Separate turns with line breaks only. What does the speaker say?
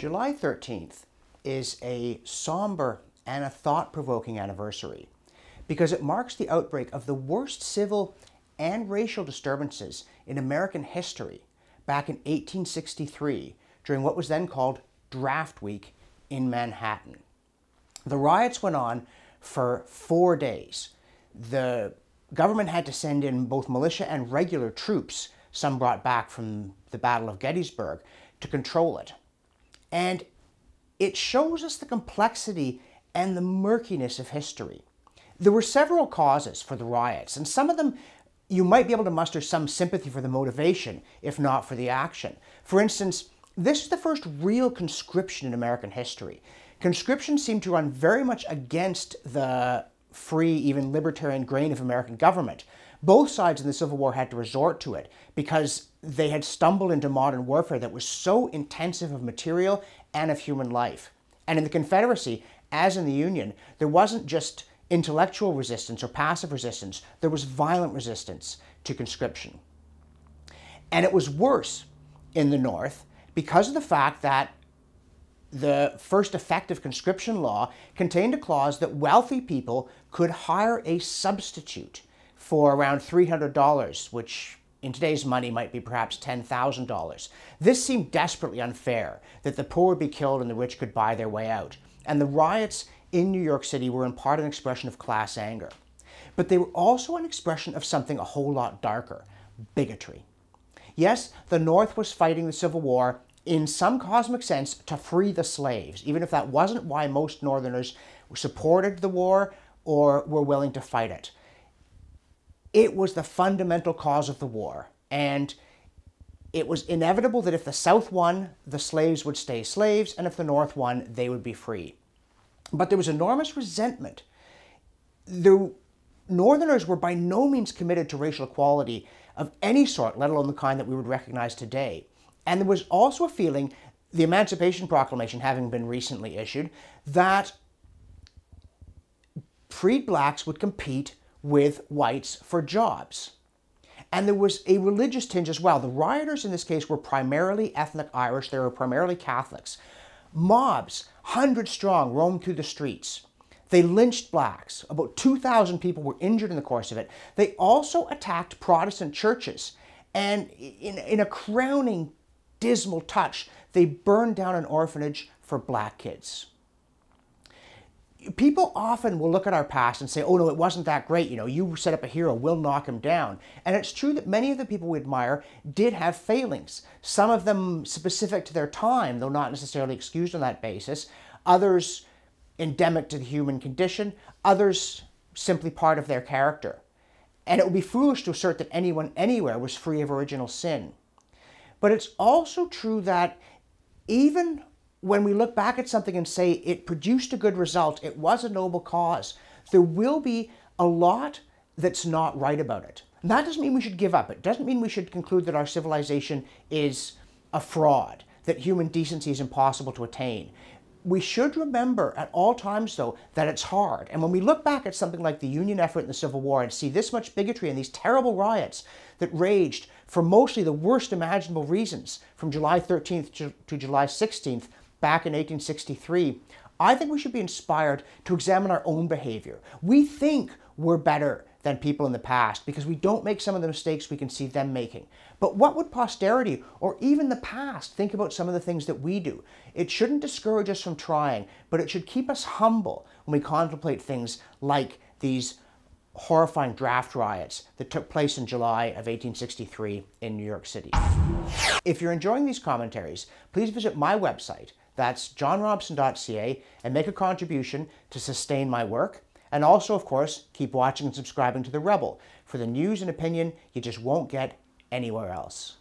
July 13th is a somber and a thought-provoking anniversary because it marks the outbreak of the worst civil and racial disturbances in American history back in 1863 during what was then called Draft Week in Manhattan. The riots went on for 4 days. The government had to send in both militia and regular troops, some brought back from the Battle of Gettysburg, to control it. And it shows us the complexity and the murkiness of history. There were several causes for the riots, and some of them you might be able to muster some sympathy for the motivation, if not for the action. For instance, this is the first real conscription in American history. Conscription seemed to run very much against the free, even libertarian grain of American government. Both sides in the Civil War had to resort to it because they had stumbled into modern warfare that was so intensive of material and of human life. And in the Confederacy, as in the Union, there wasn't just intellectual resistance or passive resistance, there was violent resistance to conscription. And it was worse in the North because of the fact that the first effective conscription law contained a clause that wealthy people could hire a substitute for around $300, which in today's money might be perhaps $10,000. This seemed desperately unfair, that the poor would be killed and the rich could buy their way out. And the riots in New York City were in part an expression of class anger. But they were also an expression of something a whole lot darker: bigotry. Yes, the North was fighting the Civil War in some cosmic sense to free the slaves, even if that wasn't why most Northerners supported the war or were willing to fight it. It was the fundamental cause of the war, and it was inevitable that if the South won, the slaves would stay slaves, and if the North won, they would be free. But there was enormous resentment. The Northerners were by no means committed to racial equality of any sort, let alone the kind that we would recognize today. And there was also a feeling, the Emancipation Proclamation having been recently issued, that freed blacks would compete with whites for jobs. And there was a religious tinge as well. The rioters in this case were primarily ethnic Irish. They were primarily Catholics. Mobs, hundreds strong, roamed through the streets. They lynched blacks. About 2,000 people were injured in the course of it. They also attacked Protestant churches. And in a crowning, dismal touch, they burned down an orphanage for black kids. People often will look at our past and say, oh no, it wasn't that great, you set up a hero, we'll knock him down. And it's true that many of the people we admire did have failings. Some of them specific to their time, though not necessarily excused on that basis. Others endemic to the human condition. Others simply part of their character. And it would be foolish to assert that anyone anywhere was free of original sin. But it's also true that even when we look back at something and say it produced a good result, it was a noble cause, there will be a lot that's not right about it. And that doesn't mean we should give up. It doesn't mean we should conclude that our civilization is a fraud, that human decency is impossible to attain. We should remember at all times, though, that it's hard. And when we look back at something like the Union effort in the Civil War and see this much bigotry and these terrible riots that raged for mostly the worst imaginable reasons from July 13th to July 16th, back in 1863, I think we should be inspired to examine our own behavior. We think we're better than people in the past because we don't make some of the mistakes we can see them making. But what would posterity or even the past think about some of the things that we do? It shouldn't discourage us from trying, but it should keep us humble when we contemplate things like these horrifying draft riots that took place in July of 1863 in New York City. If you're enjoying these commentaries, please visit my website, that's johnrobson.ca, and make a contribution to sustain my work. And also, of course, keep watching and subscribing to The Rebel for the news and opinion you just won't get anywhere else.